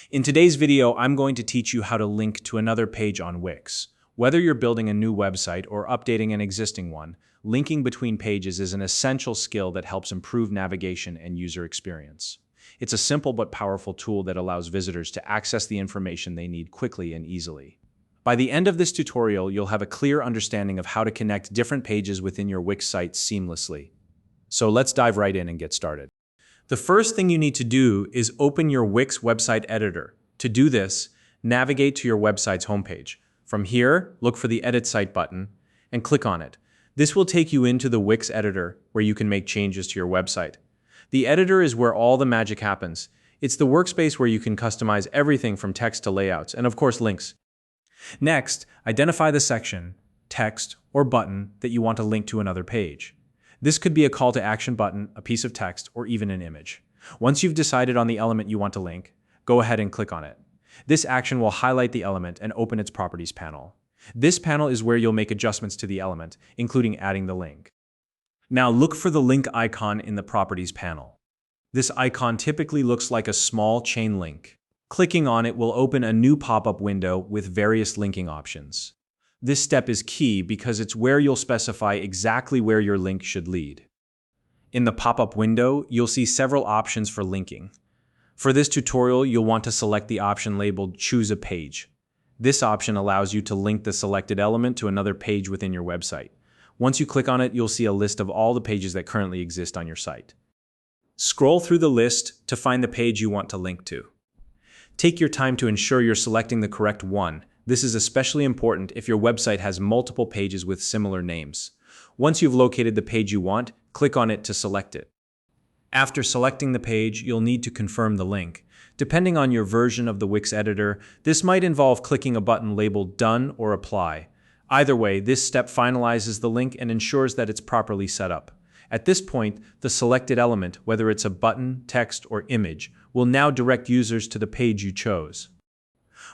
In today's video, I'm going to teach you how to link to another page on Wix. Whether you're building a new website or updating an existing one, linking between pages is an essential skill that helps improve navigation and user experience. It's a simple but powerful tool that allows visitors to access the information they need quickly and easily. By the end of this tutorial, you'll have a clear understanding of how to connect different pages within your Wix site seamlessly. So let's dive right in and get started. The first thing you need to do is open your Wix website editor. To do this, navigate to your website's homepage. From here, look for the Edit Site button and click on it. This will take you into the Wix Editor where you can make changes to your website. The editor is where all the magic happens. It's the workspace where you can customize everything from text to layouts and, of course, links. Next, identify the section, text, or button that you want to link to another page. This could be a call to action button, a piece of text, or even an image. Once you've decided on the element you want to link, go ahead and click on it. This action will highlight the element and open its properties panel. This panel is where you'll make adjustments to the element, including adding the link. Now look for the link icon in the properties panel. This icon typically looks like a small chain link. Clicking on it will open a new pop-up window with various linking options. This step is key because it's where you'll specify exactly where your link should lead. In the pop-up window, you'll see several options for linking. For this tutorial, you'll want to select the option labeled Choose a Page. This option allows you to link the selected element to another page within your website. Once you click on it, you'll see a list of all the pages that currently exist on your site. Scroll through the list to find the page you want to link to. Take your time to ensure you're selecting the correct one. This is especially important if your website has multiple pages with similar names. Once you've located the page you want, click on it to select it. After selecting the page, you'll need to confirm the link. Depending on your version of the Wix editor, this might involve clicking a button labeled Done or Apply. Either way, this step finalizes the link and ensures that it's properly set up. At this point, the selected element, whether it's a button, text, or image, will now direct users to the page you chose.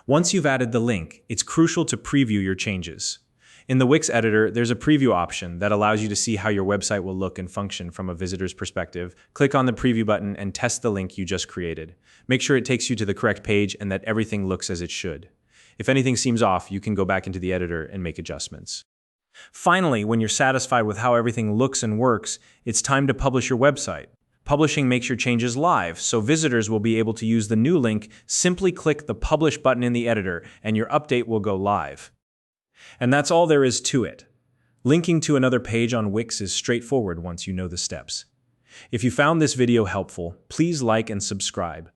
Once you've added the link, it's crucial to preview your changes. In the Wix editor, there's a preview option that allows you to see how your website will look and function from a visitor's perspective. Click on the preview button and test the link you just created. Make sure it takes you to the correct page and that everything looks as it should. If anything seems off, you can go back into the editor and make adjustments. Finally, when you're satisfied with how everything looks and works, it's time to publish your website. Publishing makes your changes live, so visitors will be able to use the new link. Simply click the Publish button in the editor, and your update will go live. And that's all there is to it. Linking to another page on Wix is straightforward once you know the steps. If you found this video helpful, please like and subscribe.